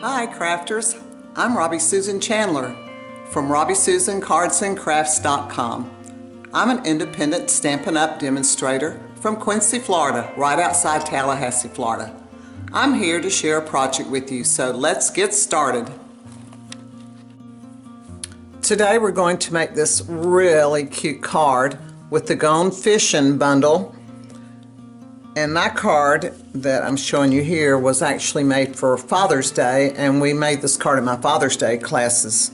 Hi crafters, I'm Robbie Susan Chandler from RobbieSusanCardsandCrafts.com. I'm an independent Stampin' Up demonstrator from Quincy, Florida, right outside Tallahassee, Florida. I'm here to share a project with you, so let's get started. Today we're going to make this really cute card with the Gone Fishing bundle. And my card that I'm showing you here was actually made for Father's Day, and we made this card in my Father's Day classes.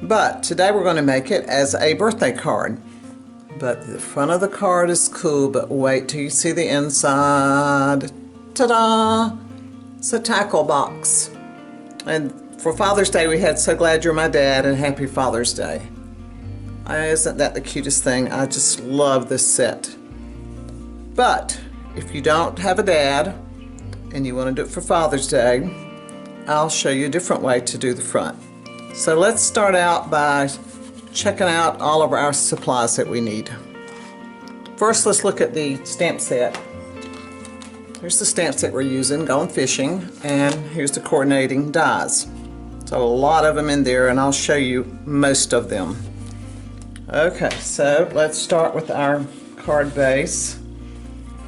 But today we're going to make it as a birthday card. But the front of the card is cool, but wait till you see the inside. Ta-da! It's a tackle box. And for Father's Day we had So Glad You're My Dad and Happy Father's Day. Isn't that the cutest thing? I just love this set. But if you don't have a dad and you want to do it for Father's Day, I'll show you a different way to do the front. So let's start out by checking out all of our supplies that we need. First, let's look at the stamp set. Here's the stamps that we're using, Gone Fishing, and here's the coordinating dies. So a lot of them in there, and I'll show you most of them. Okay, so let's start with our card base.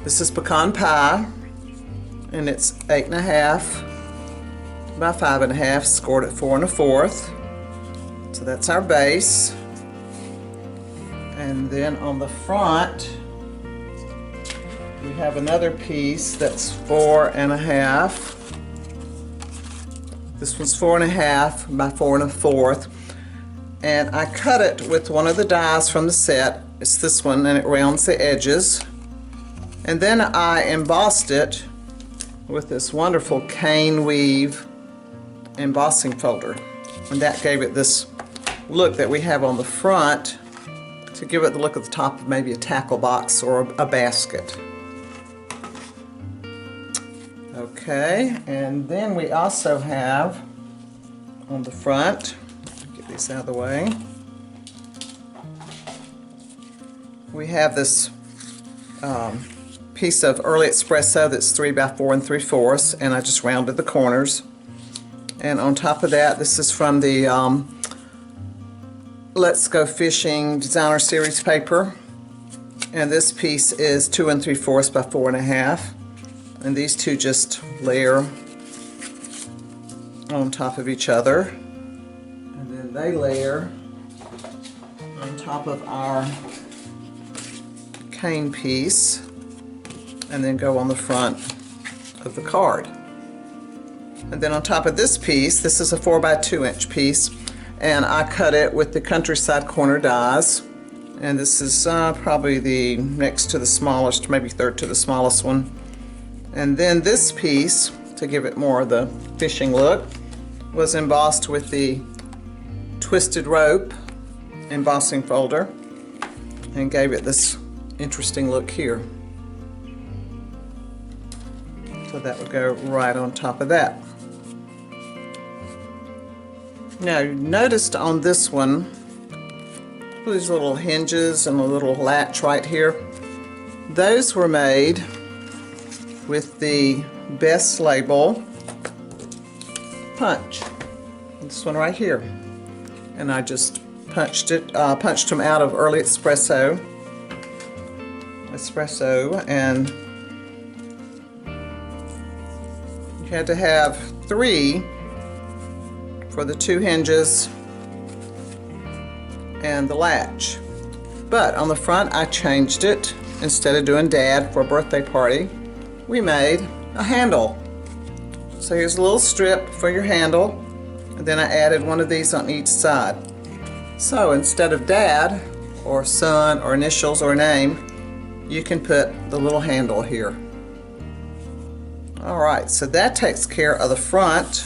This is pecan pie, and it's 8.5 by 5.5, scored at 4 1/4. So that's our base. And then on the front, we have another piece that's 4.5. This one's 4.5 by 4 1/4. And I cut it with one of the dies from the set. It's this one, and it rounds the edges. And then I embossed it with this wonderful cane weave embossing folder. And that gave it this look that we have on the front to give it the look at the top of maybe a tackle box or a basket. Okay, and then we also have on the front, get these out of the way, we have this piece of early espresso that's 3 by 4 3/4, and I just rounded the corners. And on top of that, this is from the Let's Go Fishing Designer Series paper, and this piece is 2 3/4 by 4.5, and these two just layer on top of each other, and then they layer on top of our cane piece, and then go on the front of the card. And then on top of this piece, this is a 4 by 2" piece, and I cut it with the Countryside Corner dies, and this is probably the next to the smallest, maybe third to the smallest one. And then this piece, to give it more of the fishing look, was embossed with the Twisted Rope embossing folder and gave it this interesting look here. So that would go right on top of that. Now you noticed on this one, these little hinges and a little latch right here, those were made with the Best Label punch. This one right here. And I just punched them out of early espresso, and you had to have 3 for the 2 hinges and the latch. But on the front I changed it. Instead of doing Dad for a birthday party, we made a handle. So here's a little strip for your handle, and then I added one of these on each side. So instead of Dad or son or initials or name, you can put the little handle here. Alright, so that takes care of the front.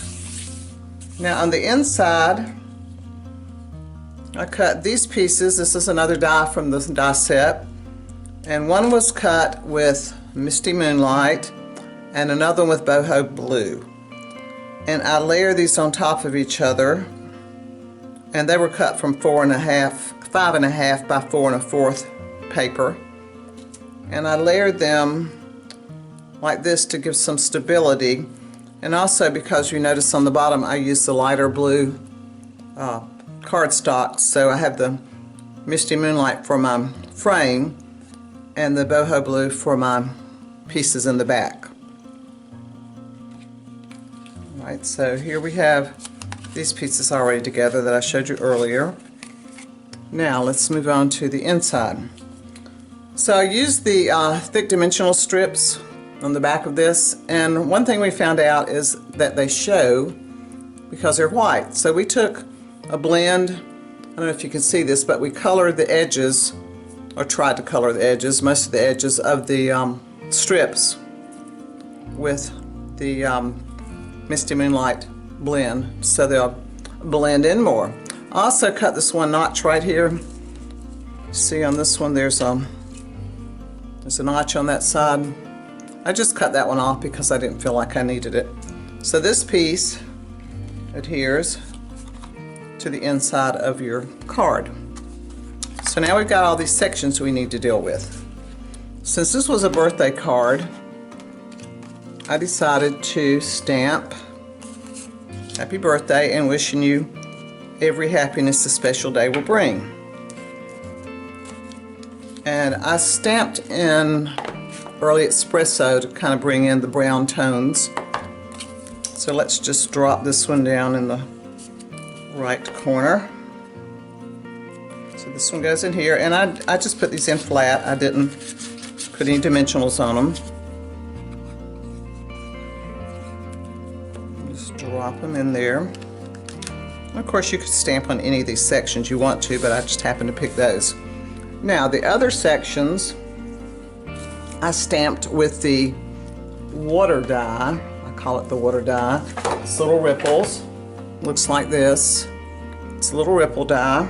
Now on the inside, I cut these pieces. This is another die from the die set, and one was cut with Misty Moonlight and another one with Boho Blue. And I layer these on top of each other, and they were cut from 5.5 by 4 1/4 paper. And I layered them like this to give some stability. And also, because you notice on the bottom I use the lighter blue cardstock, so I have the Misty Moonlight for my frame and the boho blue for my pieces in the back. Alright, so here we have these pieces already together that I showed you earlier. Now let's move on to the inside. So I used the thick dimensional strips on the back of this, and one thing we found out is that they show because they're white. So we took a blend, I don't know if you can see this, but we colored the edges, or tried to color the edges, most of the edges of the strips with the Misty Moonlight blend, so they'll blend in more. I also cut this one notch right here. See on this one there's a notch on that side. I just cut that one off because I didn't feel like I needed it. So this piece adheres to the inside of your card. So now we've got all these sections we need to deal with. Since this was a birthday card, I decided to stamp happy birthday and wishing you every happiness this special day will bring. And I stamped in early espresso to kind of bring in the brown tones. So let's just drop this one down in the right corner. So this one goes in here, and I just put these in flat. I didn't put any dimensionals on them. Just drop them in there. Of course, you could stamp on any of these sections you want to, but I just happened to pick those. Now, the other sections I stamped with the water dye. I call it the water dye. It's little ripples. Looks like this. It's a little ripple dye.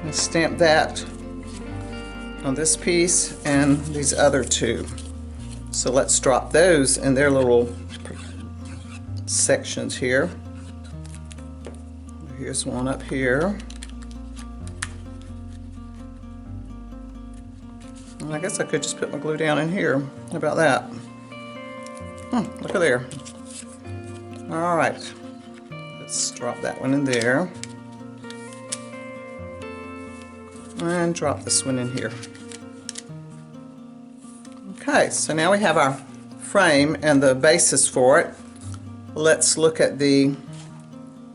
I stamped that on this piece and these other two. So let's drop those in their little sections here. Here's one up here. And I guess I could just put my glue down in here. How about that? Look at there. All right. Let's drop that one in there. And drop this one in here. Okay, so now we have our frame and the basis for it. Let's look at the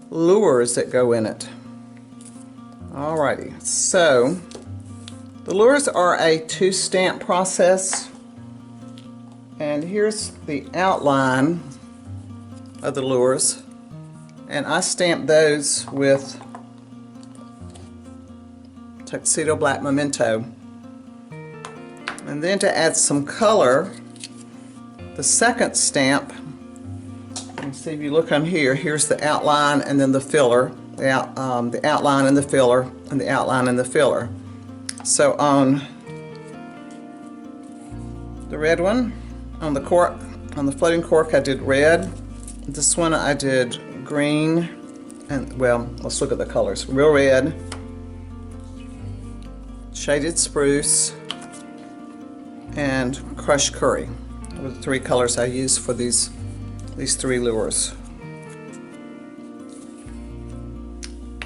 lures that go in it. Alrighty, so the lures are a two-stamp process, and here's the outline of the lures, and I stamped those with Tuxedo Black Memento. And then to add some color, the second stamp, you see if you look on here, here's the outline and then the filler, the outline and the filler, and the outline and the filler. So on the red one, on the cork, on the floating cork, I did red. This one I did green, and well, let's look at the colors. Real red, shaded spruce, and crushed curry. Those are the three colors I used for these three lures.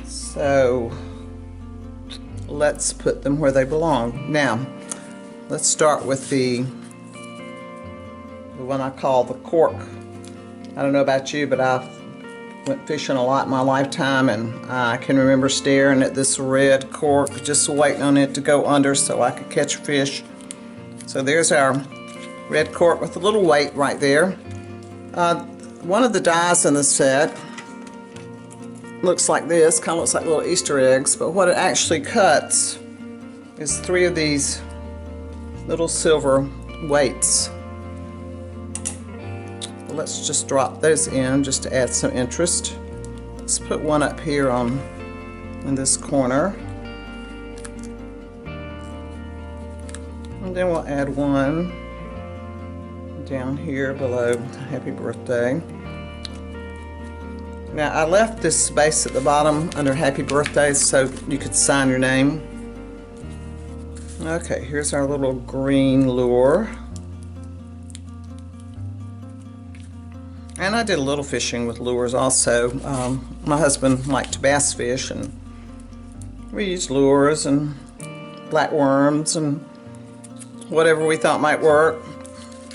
So let's put them where they belong. Now, let's start with the one I call the cork. I don't know about you, but I went fishing a lot in my lifetime, and I can remember staring at this red cork, just waiting on it to go under so I could catch fish. So there's our red cork with a little weight right there. One of the dies in the set looks like this, kind of looks like little Easter eggs, but what it actually cuts is 3 of these little silver weights. Let's just drop those in just to add some interest. Let's put one up here in this corner. And then we'll add one down here below Happy Birthday. Now I left this space at the bottom under Happy Birthday so you could sign your name. Okay, here's our little green lure. And I did a little fishing with lures also. My husband liked to bass fish, and we used lures and black worms and whatever we thought might work.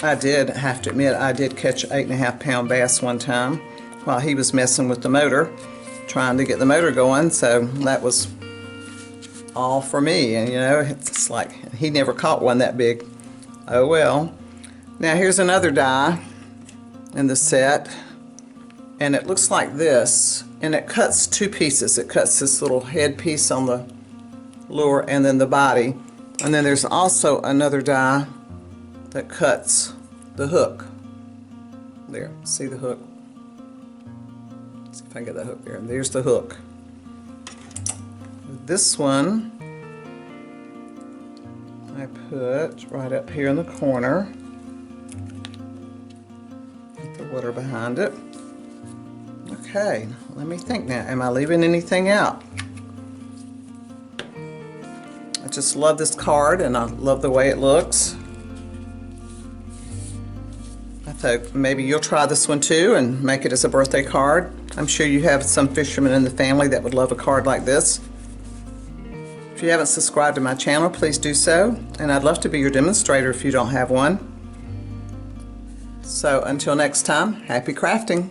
I did have to admit, I did catch an 8.5-pound bass one time while he was messing with the motor, trying to get the motor going, so that was all for me. And you know, it's like he never caught one that big. Oh well. Now here's another die in the set, and it looks like this, and it cuts two pieces. It cuts this little head piece on the lure and then the body, and then there's also another die that cuts the hook. There, see the hook? Let's see if I can get that hook there. There's the hook. This one I put right up here in the corner. Put the water behind it. Okay, let me think now. Am I leaving anything out? I just love this card, and I love the way it looks. I thought maybe you'll try this one too and make it as a birthday card. I'm sure you have some fishermen in the family that would love a card like this. If you haven't subscribed to my channel, please do so, and I'd love to be your demonstrator if you don't have one. So until next time, happy crafting!